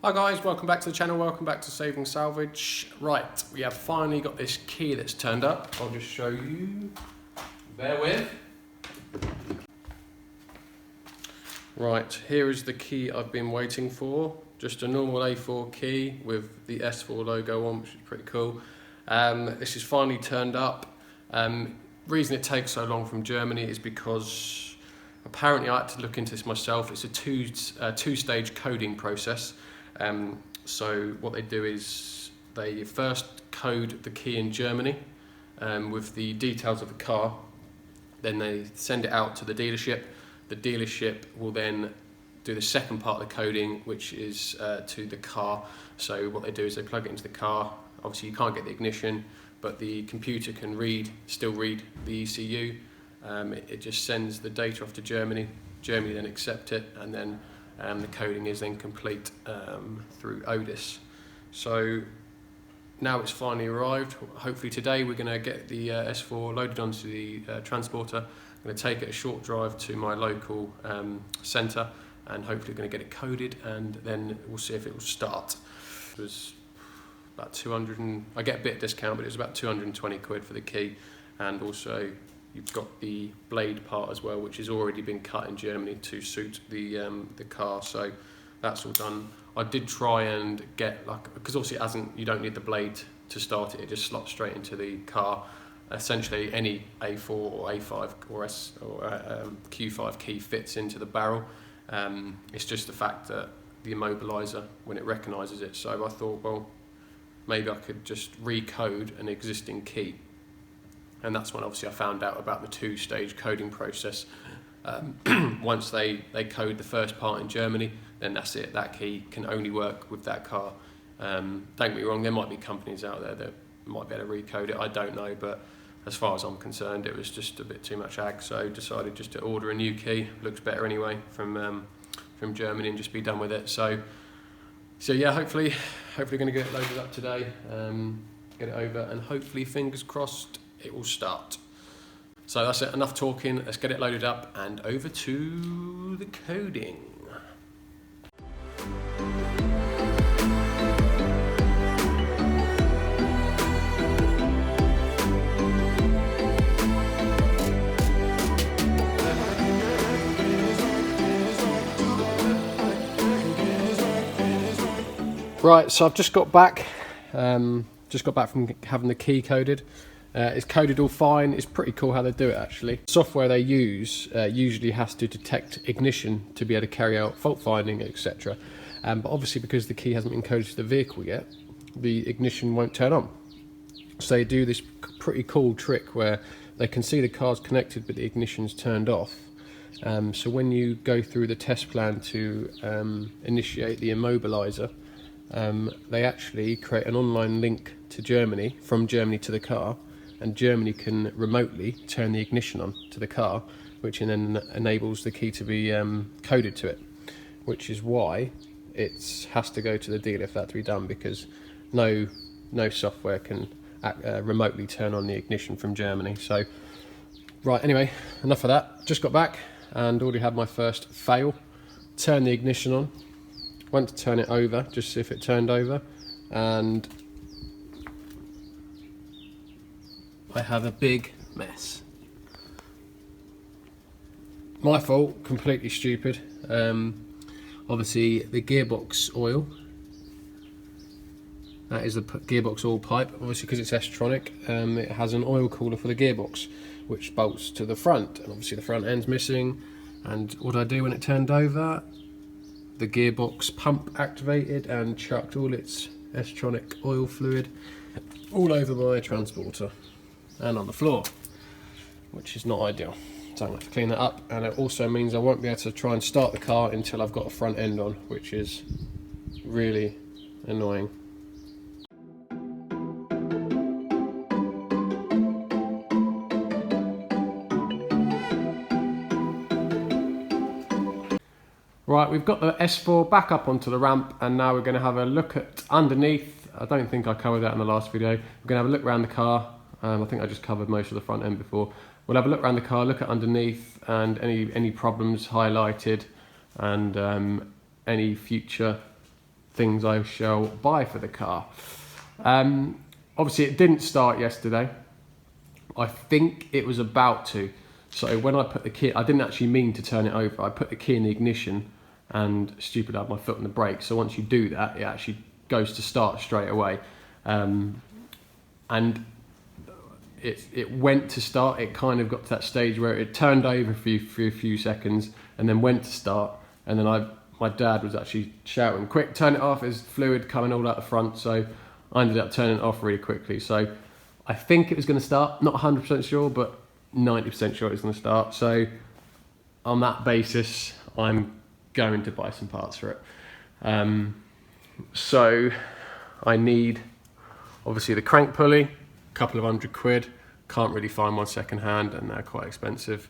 Hi guys, welcome back to the channel, welcome back to Saving Salvage. Right, we have finally got this key that's turned up. I'll just show you, bear with. Right, here is the key I've been waiting for. Just a normal A4 key with the S4 logo on, which is pretty cool. This is finally turned up. Reason it takes so long from Germany is because apparently I had to look into this myself. It's a two-stage coding process. So what they do is they first code the key in Germany with the details of the car, then they send it out to the dealership. The dealership will then do the second part of the coding, which is to the car. So what they do is they plug it into the car. Obviously you can't get the ignition, but the computer can still read the ECU. It just sends the data off to Germany. Germany then accept it, and then the coding is then complete through Audi. So now it's finally arrived. Hopefully today we're going to get the S4 loaded onto the transporter. I'm going to take it a short drive to my local centre and hopefully going to get it coded, and then we'll see if it will start. It was about 200 and I get a bit of discount, but it was about 220 quid for the key, and also you've got the blade part as well, which has already been cut in Germany to suit the car. So that's all done. I did try and get because obviously you don't need the blade to start it. It just slots straight into the car. Essentially, any A4 or A5 or Q5 key fits into the barrel. It's just the fact that the immobiliser, when it recognises it. So I thought, well, maybe I could just recode an existing key. And that's when obviously I found out about the two-stage coding process. Once they code the first part in Germany, then that's it. That key can only work with that car. Don't get me wrong, there might be companies out there that might be able to recode it. I don't know, but as far as I'm concerned, it was just a bit too much ag. So decided just to order a new key. Looks better anyway from Germany, and just be done with it. So yeah, hopefully going to get it loaded up today. Get it over, and hopefully, fingers crossed, it will start. So that's it, enough talking, let's get it loaded up and over to the coding. Right, so I've just got back from having the key coded. It's coded all fine. It's pretty cool how they do it actually. Software they use usually has to detect ignition to be able to carry out fault finding, etc. But obviously because the key hasn't been coded to the vehicle yet, the ignition won't turn on. So they do this pretty cool trick where they can see the car's connected but the ignition's turned off. So when you go through the test plan to initiate the immobiliser, they actually create an online link to Germany, from Germany to the car, and Germany can remotely turn the ignition on to the car, which then enables the key to be coded to it, which is why it has to go to the dealer for that to be done, because no software can remotely turn on the ignition from Germany. So right, anyway, enough of that. Just got back and already had my first fail. Turn the ignition on, went to turn it over just to see if it turned over, and I have a big mess. My fault, completely stupid. Obviously the gearbox oil, that is the gearbox oil pipe, obviously because it's S-tronic, it has an oil cooler for the gearbox which bolts to the front, and obviously the front end's missing. And what I do when it turned over, the gearbox pump activated and chucked all its S-tronic oil fluid all over my transporter and on the floor, which is not ideal. So I'm going to have to clean that up, and it also means I won't be able to try and start the car until I've got a front end on, which is really annoying. Right, we've got the S4 back up onto the ramp, and now we're going to have a look at underneath. I don't think I covered that in the last video. We're going to have a look around the car. I think I just covered most of the front end before. We'll have a look around the car, look at underneath, and any problems highlighted, and any future things I shall buy for the car. Obviously it didn't start yesterday. I think it was about to. So when I put the key, I didn't actually mean to turn it over. I put the key in the ignition and stupid, I had my foot on the brake. So once you do that, it actually goes to start straight away. And it went to start. It kind of got to that stage where it turned over for a few seconds and then went to start. And then my dad was actually shouting, "Quick, turn it off, there's fluid coming all out the front." So I ended up turning it off really quickly. So I think it was going to start, not 100% sure, but 90% sure it was going to start. So on that basis, I'm going to buy some parts for it. So I need, obviously, the crank pulley, a couple of £100. Can't really find one second hand and they're quite expensive.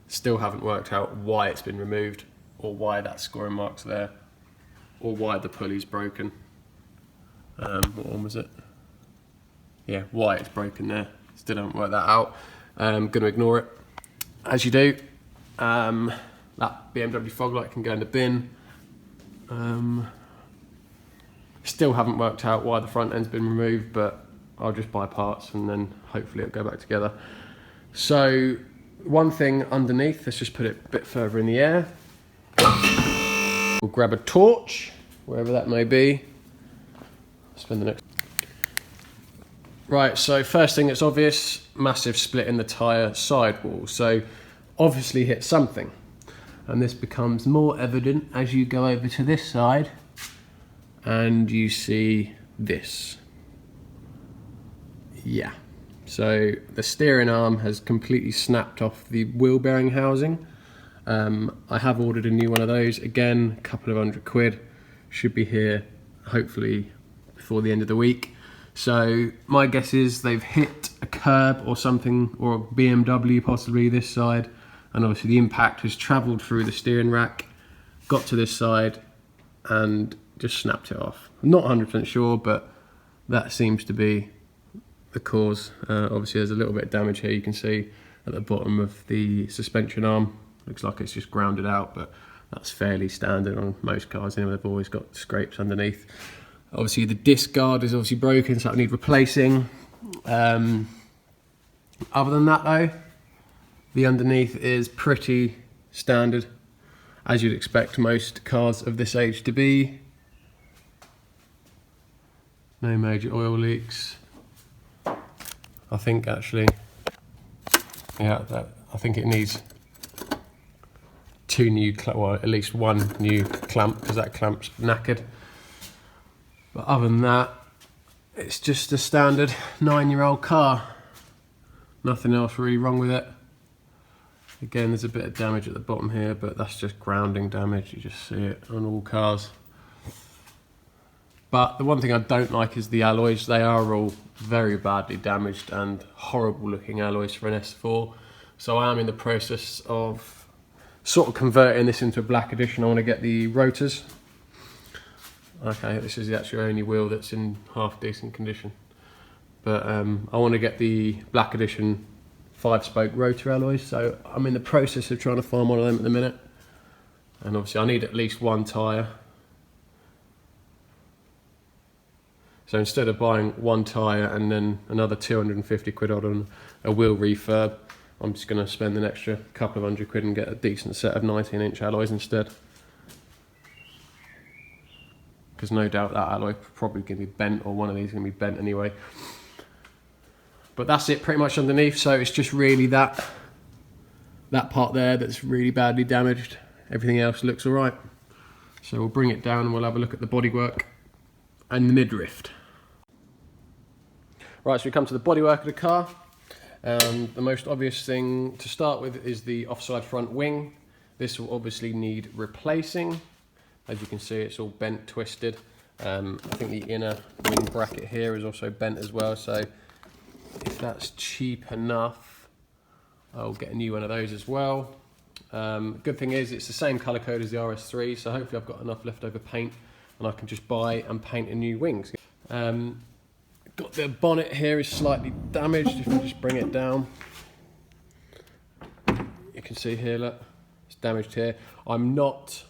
Still haven't worked out why it's been removed, or why that scoring mark's there, or why the pulley's broken. What one was it? Yeah, why it's broken there. Still haven't worked that out. I'm going to ignore it, as you do. That BMW fog light can go in the bin. Still haven't worked out why the front end's been removed, but I'll just buy parts and then hopefully it'll go back together. So one thing underneath, let's just put it a bit further in the air. We'll grab a torch, wherever that may be. Spend the next. Right, so first thing that's obvious, massive split in the tyre sidewall. So obviously hit something. And this becomes more evident as you go over to this side and you see this. Yeah, so the steering arm has completely snapped off the wheel bearing housing. I have ordered a new one of those, again, a couple of £100. Should be here hopefully before the end of the week. So my guess is they've hit a curb or something, or a BMW possibly this side, and obviously the impact has travelled through the steering rack, got to this side and just snapped it off. I'm not 100% sure, but that seems to be the cause. Obviously there's a little bit of damage here, you can see at the bottom of the suspension arm. Looks like it's just grounded out, but that's fairly standard on most cars. Anyway, they've always got scrapes underneath. Obviously the disc guard is obviously broken, so I need replacing. Other than that though, the underneath is pretty standard, as you'd expect most cars of this age to be. No major oil leaks. I think actually, yeah, I think it needs two new, well, at least one new clamp, because that clamp's knackered. But other than that, it's just a standard 9-year-old car. Nothing else really wrong with it. Again, there's a bit of damage at the bottom here, but that's just grounding damage. You just see it on all cars. But the one thing I don't like is the alloys. They are all very badly damaged and horrible looking alloys for an S4. So I am in the process of sort of converting this into a black edition. I want to get the rotors. Okay, this is the actual only wheel that's in half decent condition. But I want to get the black edition 5-spoke rotor alloys. So I'm in the process of trying to find one of them at the minute. And obviously I need at least one tyre. So instead of buying one tyre and then another £250 on a wheel refurb, I'm just going to spend an extra couple of £100 and get a decent set of 19-inch alloys instead. Because no doubt that alloy probably going to be bent, or one of these is going to be bent anyway. But that's it pretty much underneath, so it's just really that part there that's really badly damaged. Everything else looks alright. So we'll bring it down and we'll have a look at the bodywork and the midriff. Right, so we come to the bodywork of the car. The most obvious thing to start with is the offside front wing. This will obviously need replacing. As you can see, it's all bent, twisted. I think the inner wing bracket here is also bent as well, so if that's cheap enough, I'll get a new one of those as well. Good thing is it's the same colour code as the RS3, so hopefully I've got enough leftover paint and I can just buy and paint a new wings. Got the bonnet here is slightly damaged. If I just bring it down, you can see here, look, it's damaged here. I'm not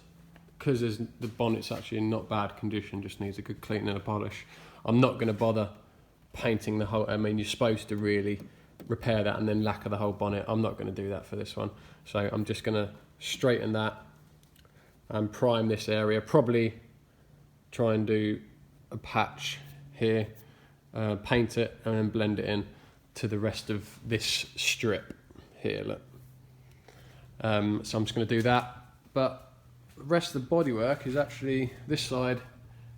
because the bonnet's actually in not bad condition, just needs a good clean and a polish. I'm not going to bother painting the whole, I mean, you're supposed to really repair that and then lacquer the whole bonnet. I'm not going to do that for this one. So I'm just going to straighten that and prime this area. Probably try and do a patch here, paint it and then blend it in to the rest of this strip here, look. So I'm just going to do that, but the rest of the bodywork is actually, this side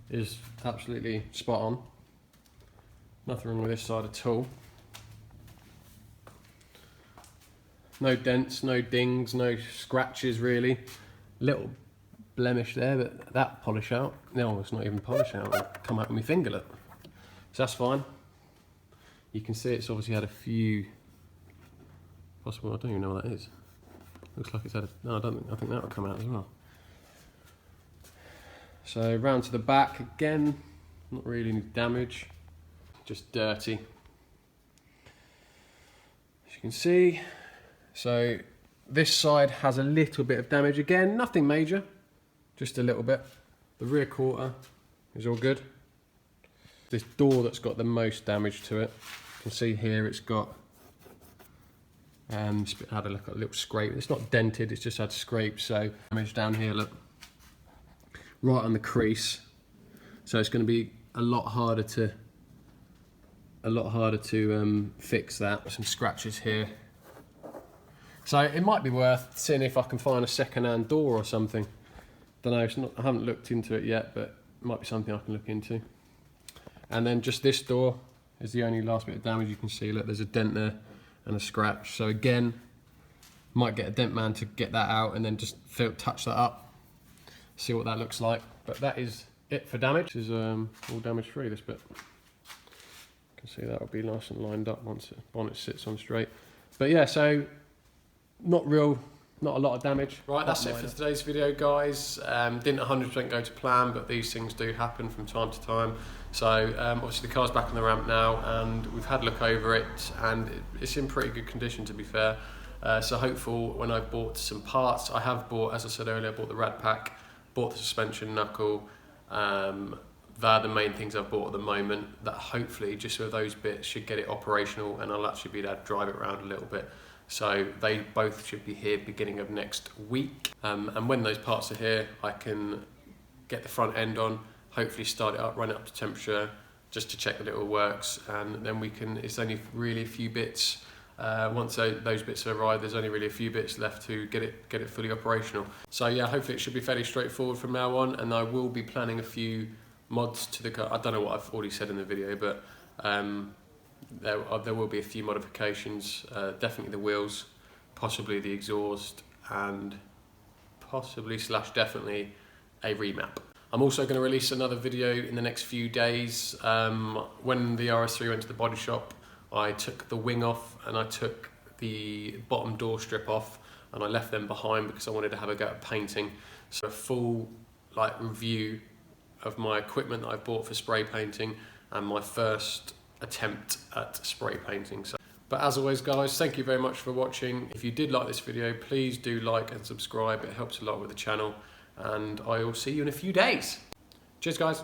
is absolutely spot on. Nothing wrong with this side at all. No dents, no dings, no scratches really. Little blemish there, but that polish out. No, it's not even polish out, it'll come out with my finger, look. So that's fine. You can see it's obviously had a few possible, I don't even know what that is. Looks like it's had a, no, I think that'll come out as well. So round to the back again, not really any damage, just dirty. As you can see, so this side has a little bit of damage again, nothing major, just a little bit. The rear quarter is all good. This door that's got the most damage to it, you can see here it's got had a look at a little scrape. It's not dented, it's just had scrapes. So damage down here, look, right on the crease. So it's going to be a lot harder to fix that. Some scratches here. So it might be worth seeing if I can find a second-hand door or something. Don't know. It's not, I haven't looked into it yet, but it might be something I can look into. And then just this door is the only last bit of damage you can see. Look, there's a dent there and a scratch. So again, might get a dent man to get that out and then just touch that up, see what that looks like. But that is it for damage. This is all damage free, this bit. You can see that will be nice and lined up once the bonnet sits on straight. But yeah, so not a lot of damage. Right, that's it for today's video, guys. Didn't 100% go to plan, but these things do happen from time to time. So obviously the car's back on the ramp now, and we've had a look over it, and it's in pretty good condition, to be fair. So hopeful when I've bought some parts. I have bought, as I said earlier, I bought the rad pack, bought the suspension knuckle. They're the main things I've bought at the moment, that hopefully just with those bits should get it operational, and I'll actually be able to drive it around a little bit. So they both should be here beginning of next week. And when those parts are here, I can get the front end on, hopefully start it up, run it up to temperature, just to check that it all works. And then we can, it's only really a few bits. Once those bits have arrived, there's only really a few bits left to get it fully operational. So yeah, hopefully it should be fairly straightforward from now on, and I will be planning a few mods to the car. I don't know what I've already said in the video, but there will be a few modifications, definitely the wheels, possibly the exhaust, and possibly / definitely a remap. I'm also going to release another video in the next few days. When the RS3 went to the body shop, I took the wing off and I took the bottom door strip off, and I left them behind because I wanted to have a go at painting. So a full review of my equipment that I bought for spray painting and my first attempt at spray painting. But as always, guys, thank you very much for watching. If you did like this video, please do like and subscribe. It helps a lot with the channel, and I will see you in a few days. Cheers, guys.